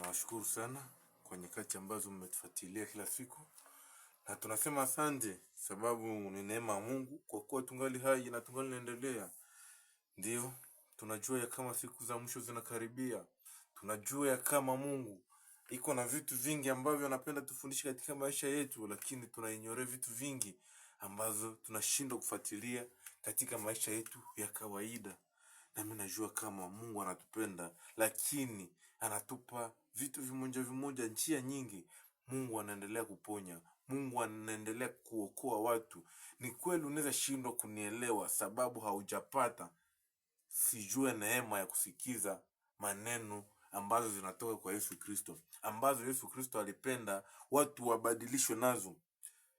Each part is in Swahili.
Tunawashukuru sana kwa nyakati ambazo mmetufuatilia kila siku, na tunasema asante sababu ni neema ya Mungu kwa kuwa tungali hai na tungali naendelea. Ndio tunajua ya kama siku za mwisho zinakaribia. Tunajua ya kama Mungu iko na vitu vingi ambavyo anapenda tufundishe katika maisha yetu, lakini tunainyore vitu vingi ambazo tunashindwa kufuatilia katika maisha yetu ya kawaida. Na mimi najua kama Mungu anatupenda, lakini anatupa vitu vimoja njia nyingi. Mungu anaendelea kuponya, Mungu anaendelea kuokoa watu. Ni kweli unaweza shindwa kunielewa sababu haujapata sijue neema ya kusikiza maneno ambazo zinatoka kwa Yesu Kristo, ambazo Yesu Kristo alipenda watu wabadilishwe nazo.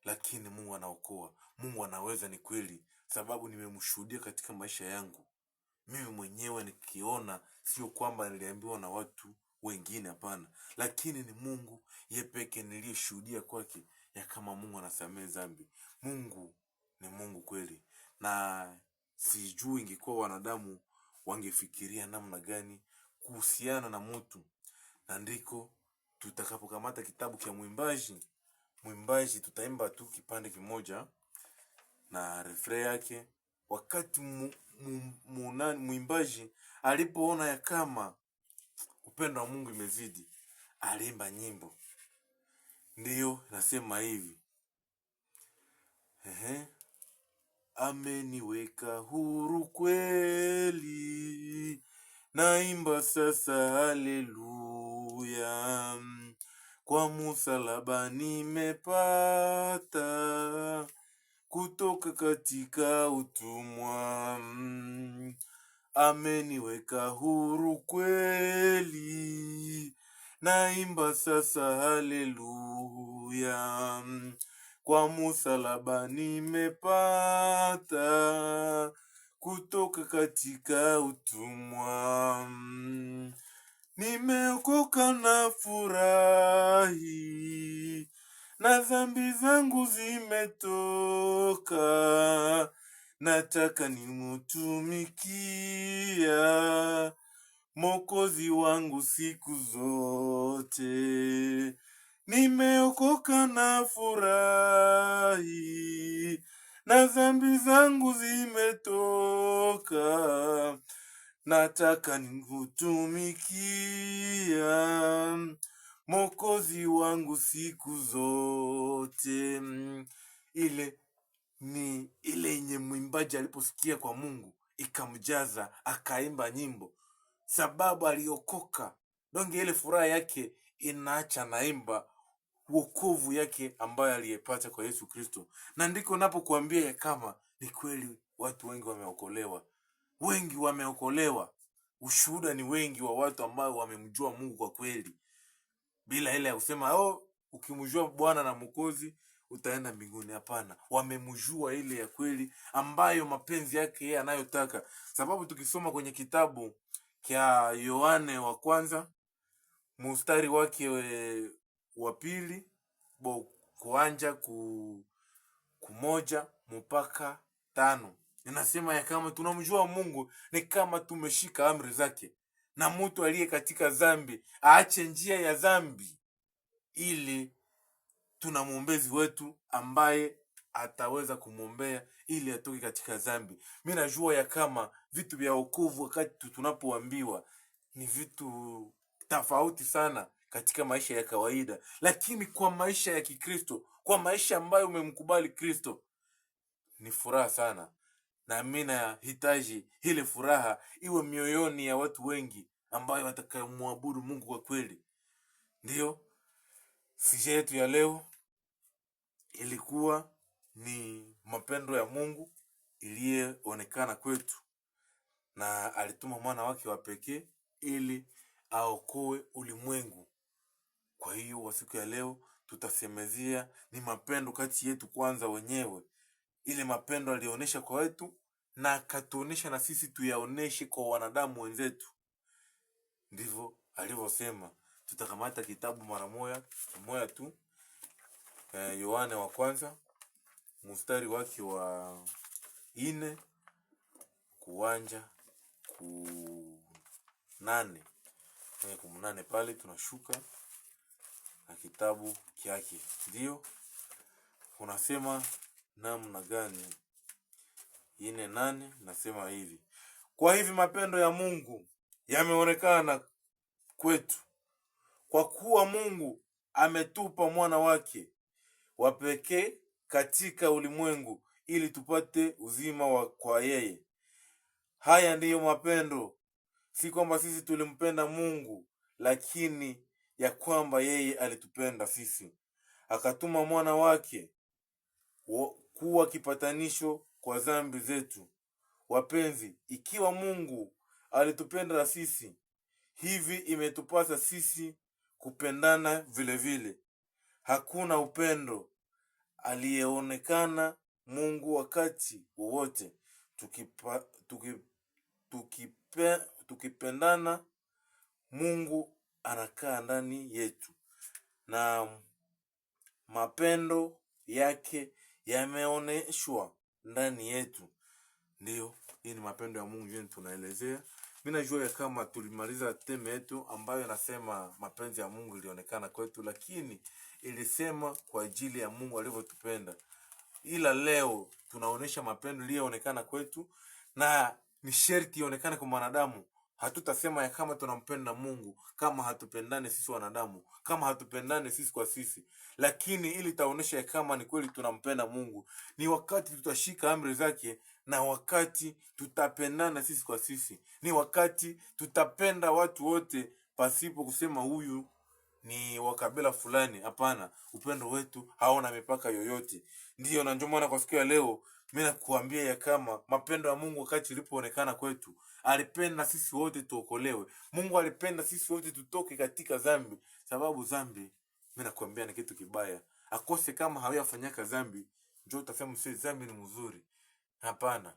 Lakini Mungu anaokoa, Mungu anaweza, ni kweli, sababu nimemshuhudia katika maisha yangu. Mimi mwenyewe nikiona, sio kwamba niliambiwa na watu wengine, hapana, lakini ni Mungu yeye pekee niliyeshuhudia kwake ya kama Mungu anasamehe dhambi. Mungu ni Mungu kweli, na sijui ingekuwa wanadamu wangefikiria namna gani kuhusiana na mtu. Na ndiko tutakapokamata kitabu cha Mwimbaji tutaimba tu kipande kimoja na refrain yake. Wakati mwimbaji alipoona ya kama upendo wa Mungu imezidi, aliimba nyimbo. Ndiyo nasema hivi, ameniweka huru kweli, naimba sasa haleluya, kwa msalaba nimepata kutoka katika utumwa. Ameniweka huru kweli, naimba sasa haleluya, kwa msalaba nimepata kutoka katika utumwa. Nimeokoka na furahi, na dhambi zangu zimetoka, nataka nimutumikia Mwokozi wangu siku zote. Nimeokoka na furahi, na dhambi zangu zimetoka, nataka nikutumikia Mwokozi wangu siku zote. Ile ni ile yenye mwimbaji aliposikia kwa Mungu ikamjaza, akaimba nyimbo, sababu aliokoka. Donge ile furaha yake inaacha naimba wokovu yake ambayo aliyepata kwa Yesu Kristo. Na ndiko napokuambia ya kama ni kweli watu wengi wameokolewa. Ushuhuda ni wengi wa watu ambao wamemjua Mungu kwa kweli, bila ile ya kusema ukimjua Bwana na Mwokozi utaenda mbinguni. Hapana, wamemjua ile ya kweli ambayo mapenzi yake yeye anayotaka. Sababu tukisoma kwenye kitabu cha Yohane wa kwanza mstari wake wa pili kuanja kumoja mpaka 5, inasema ya kama tunamjua Mungu ni kama tumeshika amri zake, na mtu aliye katika dhambi aache njia ya dhambi, ili tuna mwombezi wetu ambaye ataweza kumwombea ili atoke katika dhambi. Mimi najua ya kama vitu vya wokovu wakati tunapoambiwa ni vitu tofauti sana katika maisha ya kawaida, lakini kwa maisha ya Kikristo, kwa maisha ambayo umemkubali Kristo, ni furaha sana. Na mimi nahitaji ile furaha iwe mioyoni ya watu wengi ambayo watakayemwabudu Mungu kwa kweli. Ndio sije yetu ya leo ilikuwa ni mapendo ya Mungu iliyeonekana kwetu, na alituma mwana wake wa pekee ili aokoe ulimwengu. Kwa hiyo wa siku ya leo tutasemezia ni mapendo kati yetu kwanza wenyewe. Ile mapendo alionyesha kwa wetu na akatuonesha na sisi tuyaoneshe kwa wanadamu wenzetu. Ndivyo alivyosema. Tutakamata kitabu mara moja tu, Yohane wa kwanza mstari wake wa 4 kuanja 8. 18 pale tunashuka na kitabu kyake. Ndio unasema namna gani? 4:8 nasema hivi: kwa hivi mapendo ya Mungu yameonekana kwetu, kwa kuwa Mungu ametupa mwana wake wa pekee katika ulimwengu, ili tupate uzima kwa yeye. Haya ndiyo mapendo, si kwamba sisi tulimpenda Mungu, lakini ya kwamba yeye alitupenda sisi, akatuma mwana wake kuwa kipatanisho kwa dhambi zetu. Wapenzi, ikiwa Mungu alitupenda sisi, hivi imetupasa sisi kupendana vile vile. Hakuna upendo aliyeonekana Mungu wakati wowote. Tukipendana, Mungu anakaa ndani yetu na mapendo yake yameoneshwa ndani yetu. Ndio, hii ni mapendo ya Mungu yenye tunaelezea. Mimi najua ya kama tulimaliza teme yetu ambayo inasema mapenzi ya Mungu ilionekana kwetu, lakini ilisema kwa ajili ya Mungu alivyotupenda. Ila leo tunaonesha mapendo iliyoonekana kwetu, na ni sharti ionekane kwa wanadamu. Hatutasema ya kama tunampenda Mungu kama hatupendane sisi wanadamu, kama hatupendane sisi kwa sisi. Lakini ili taonesha ya kama ni kweli tunampenda Mungu, ni wakati tutashika amri zake, na wakati tutapendana sisi kwa sisi, ni wakati tutapenda watu wote pasipo kusema huyu ni wa kabila fulani. Hapana, upendo wetu haona mipaka yoyote. Ndio, na ndio maana kwa siku ya leo mimi nakuambia ya kama mapendo ya Mungu wakati ilipoonekana kwetu, alipenda sisi wote tuokolewe. Mungu alipenda sisi wote tutoke katika dhambi, sababu dhambi, mimi nakuambia, ni kitu kibaya. Akose kama hawayafanyaka dhambi njoo utasema msee dhambi ni mzuri. Hapana.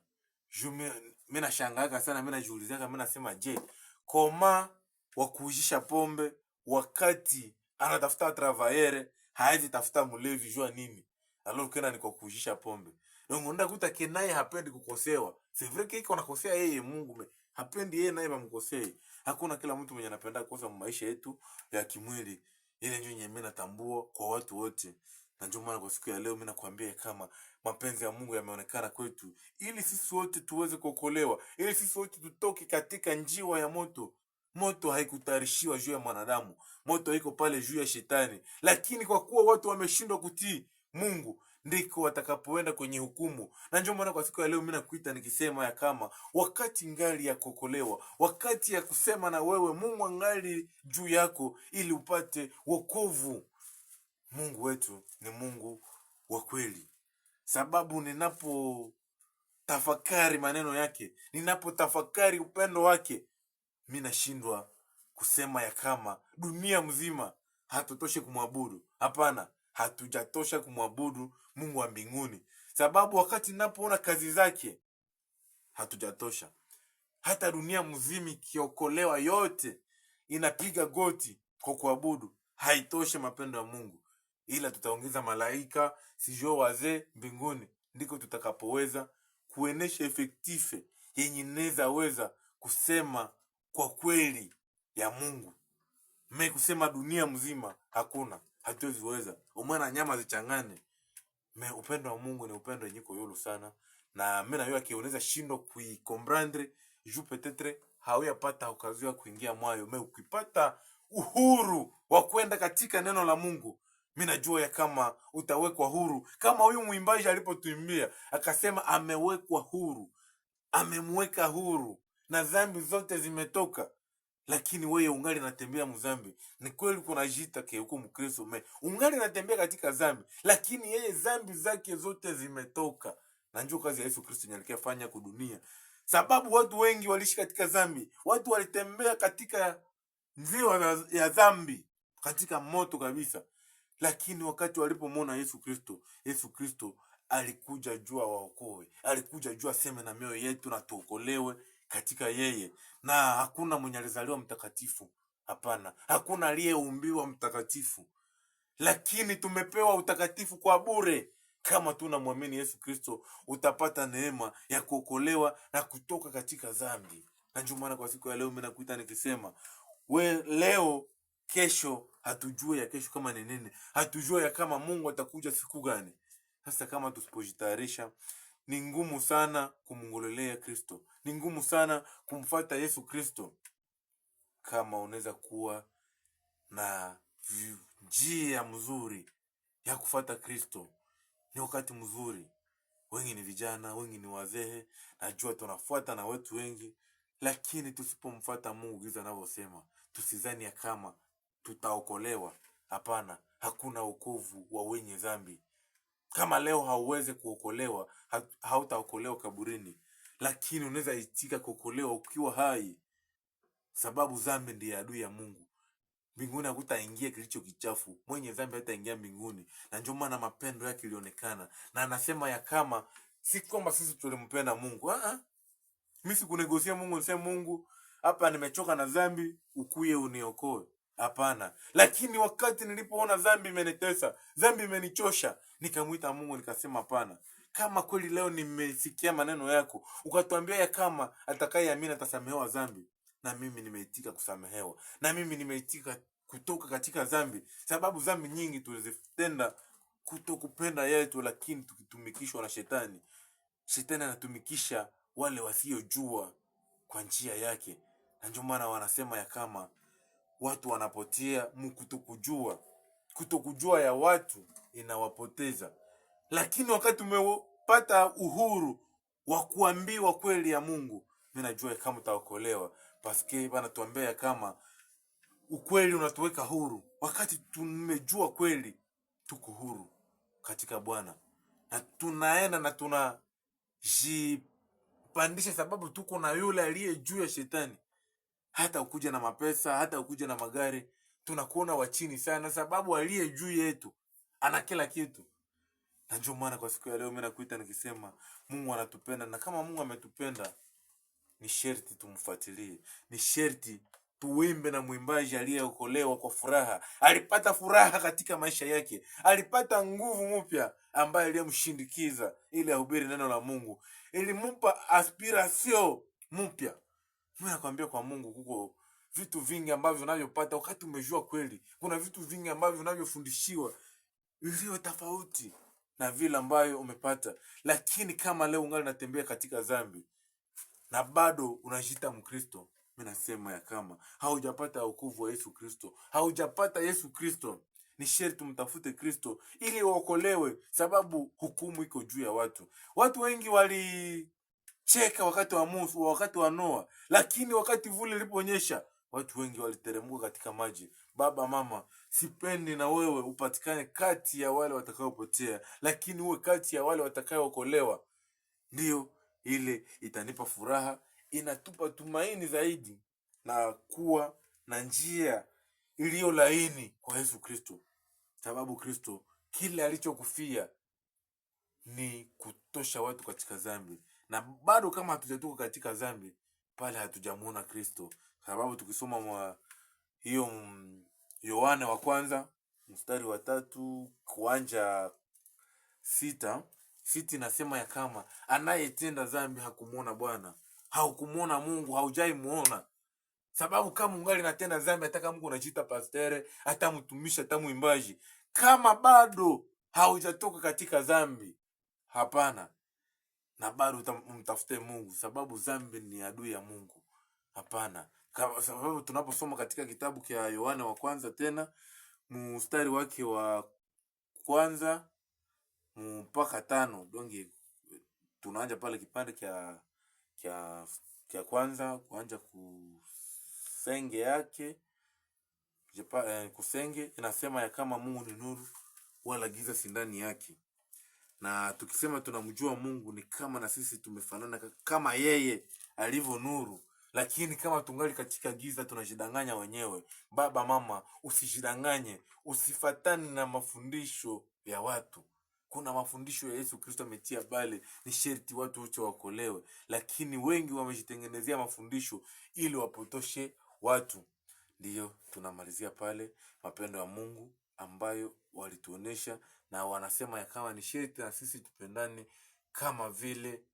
Mimi nashangaa sana, mimi najiuliza, mimi nasema je, koma wa kuujisha pombe wakati anatafuta travailleur haizi tafuta mlevi jua nini? Alors kena ni kwa kuujisha pombe. Ndio ndio kuta kenaye hapendi kukosewa. C'est vrai que anakosea yeye, Mungu hapendi yeye naye bamkosee. Hakuna kila mtu mwenye anapenda kukosa maisha yetu ya kimwili. Ile ndio yenyewe mimi natambua kwa watu wote. Na ndio maana kwa siku ya leo mimi nakwambia kama mapenzi ya Mungu yameonekana kwetu, ili sisi wote tuweze kuokolewa, ili sisi wote tutoke katika njiwa ya moto. Moto haikutarishiwa juu ya mwanadamu, moto haiko pale juu ya shetani, lakini kwa kuwa watu wameshindwa kutii Mungu, ndiko watakapoenda kwenye hukumu. Na ndio maana kwa siku ya leo mimi nakuita nikisema ya kama wakati ngali ya kuokolewa, wakati ya kusema na wewe Mungu angali juu yako ili upate wokovu. Mungu wetu ni Mungu wa kweli, sababu ninapo tafakari maneno yake, ninapo tafakari upendo wake, mimi nashindwa kusema ya kama dunia mzima hatutoshe kumwabudu. Hapana, hatujatosha kumwabudu Mungu wa mbinguni, sababu wakati ninapoona kazi zake hatujatosha. Hata dunia mzima ikiokolewa yote inapiga goti kwa kuabudu, haitoshe mapendo ya Mungu. Ila tutaongeza malaika, sijua wazee mbinguni, ndiko tutakapoweza kuenesha efektife yenye inaweza kusema kwa kweli ya Mungu. Mimi kusema dunia mzima hakuna, hatuwezi weza. Umwana nyama zichangane. Upendo wa Mungu ni upendo yenye koyolo sana, na mimi najua kiunaweza shindo kuikomprendre juu peut-être hauyapata okazi ya kuingia mwayo. Mimi ukipata uhuru wa kwenda katika neno la Mungu, mimi najua ya kama utawekwa huru, kama huyu mwimbaji alipotuimbia akasema amewekwa huru, amemweka huru na dhambi zote zimetoka. Lakini wewe ungali natembea mzambi. Ni kweli kuna jita ke huko Mkristo, ungali natembea katika dhambi, lakini yeye dhambi zake zote zimetoka. Na njoo kazi ya Yesu Kristo aliyefanya kwa dunia, sababu watu wengi waliishi katika dhambi, watu walitembea katika nziwa ya dhambi, katika moto kabisa. Lakini wakati walipomwona Yesu Kristo alikuja jua waokoe, alikuja jua sema na mioyo yetu na tuokolewe katika yeye. Na hakuna mwenye alizaliwa mtakatifu, hapana, hakuna aliyeumbiwa mtakatifu, lakini tumepewa utakatifu kwa bure. Kama tunamwamini Yesu Kristo, utapata neema ya kuokolewa na kutoka katika dhambi. Na ndio maana kwa siku ya leo mimi nakuita nikisema leo kesho hatujue ya kesho kama ni nini, hatujue ya kama Mungu atakuja siku gani. Sasa kama tusipojitayarisha, ni ngumu sana kumngolelea Kristo, ni ngumu sana kumfuata Yesu Kristo. Kama unaweza kuwa na njia mzuri ya kufuata Kristo, ni wakati mzuri. Wengi ni vijana, wengi ni wazee, najua tunafuata na watu wengi, lakini tusipomfuata Mungu giza anavyosema, tusizani ya kama tutaokolewa. Hapana, hakuna wokovu wa wenye dhambi. Kama leo hauwezi kuokolewa, hautaokolewa kaburini, lakini unaweza itika kuokolewa ukiwa hai, sababu dhambi ndiye adui ya Mungu. Mbinguni hakutaingia kilicho kichafu, mwenye dhambi hataingia mbinguni. Na ndio maana mapendo yake ilionekana, na anasema ya kama si kwamba sisi tulimpenda Mungu. Mimi sikunegosia Mungu niseme Mungu, hapa nimechoka na dhambi, ukuye uniokoe. Hapana. Lakini wakati nilipoona dhambi imenitesa, dhambi imenichosha, nikamuita Mungu nikasema hapana. Kama kweli leo nimesikia maneno yako, ukatuambia ya kama atakayeamini atasamehewa dhambi, na mimi nimeitika kusamehewa, na mimi nimeitika kutoka katika dhambi, sababu dhambi nyingi tulizitenda kutokupenda yetu, lakini tukitumikishwa na shetani. Shetani anatumikisha wale wasiojua kwa njia yake, na ndio maana wanasema ya kama watu wanapotea mkutokujua. Kutokujua ya watu inawapoteza. Lakini wakati umepata uhuru wa kuambiwa kweli ya Mungu, mimi najua kama utaokolewa. Paske bana tuambia kama ukweli unatuweka huru. Wakati tumejua kweli, tuko huru katika Bwana. Na tunaenda na tunajipandisha, sababu tuko na yule aliye juu ya shetani. Hata ukuja na mapesa, hata ukuja na magari, tunakuona wa chini sana, sababu aliye juu yetu ana kila kitu. Na ndio maana kwa siku ya leo mimi nakuita nikisema Mungu anatupenda, na kama Mungu ametupenda, ni sherti tumfuatilie. Ni sherti tuimbe na mwimbaji aliyeokolewa kwa furaha. Alipata furaha katika maisha yake, alipata nguvu mpya ambaye aliyemshindikiza ili ahubiri neno la Mungu, ilimpa aspiration mpya. Mimi nakwambia kwa Mungu kuko vitu vingi ambavyo unavyopata wakati umejua kweli. Kuna vitu vingi ambavyo unavyofundishiwa vilivyo tofauti na vile ambayo umepata. Lakini kama leo ungali unatembea katika dhambi na bado unajiita Mkristo, mimi nasema ya kama haujapata wokovu wa Yesu Kristo. Haujapata Yesu Kristo. Ni sherti mtafute Kristo ili uokolewe, sababu hukumu iko juu ya watu. Watu wengi walicheka wakati wa Musa, wakati wa Noa, lakini wakati vuli liliponyesha, watu wengi waliteremka katika maji. Baba, mama, sipendi na wewe upatikane kati ya wale watakaopotea, lakini uwe kati ya wale watakaookolewa. Ndio ile itanipa furaha, inatupa tumaini zaidi na kuwa na njia iliyo laini kwa Yesu Kristo. Sababu Kristo kile alichokufia ni kutosha watu katika dhambi. Na bado kama hatujatoka katika dhambi, pale hatujamuona Kristo. Sababu tukisoma hiyo Yohane wa kwanza mstari wa 3 kuanja 6 nasema ya kama anayetenda dhambi hakumuona Bwana, haukumuona Mungu, haujai muona. Sababu kama ungali natenda dhambi, hata Mungu unajiita pastere, hata mtumishi, hata mwimbaji, kama bado haujatoka katika dhambi, hapana, na bado mtafute Mungu, sababu dhambi ni adui ya Mungu. Hapana. Sababu tunaposoma katika kitabu cha Yohane wa kwanza tena mstari wake wa kwanza mpaka 5, donge tunaanza pale kipande kia kwanza kuanja kusenge yake. Kusenge inasema ya kama Mungu ni nuru, wala giza si ndani yake. Na tukisema tunamjua Mungu, ni kama na sisi tumefanana kama yeye alivyo nuru. Lakini kama tungali katika giza, tunajidanganya wenyewe. Baba, mama, usijidanganye, usifatani na mafundisho ya watu. Kuna mafundisho ya Yesu Kristo ametia bale, ni sherti watu wote waokolewe. Lakini wengi wamejitengenezea mafundisho ili wapotoshe watu. Ndiyo tunamalizia pale mapendo ya Mungu ambayo walituonesha, na wanasema ya kama ni sherti na sisi tupendane kama vile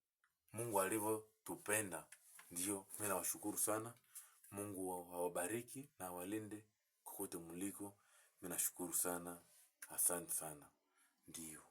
Mungu alivyotupenda. Ndiyo, mimi nawashukuru sana. Mungu awabariki na awalinde kokote mliko. Mimi nashukuru sana, asante sana. Ndio.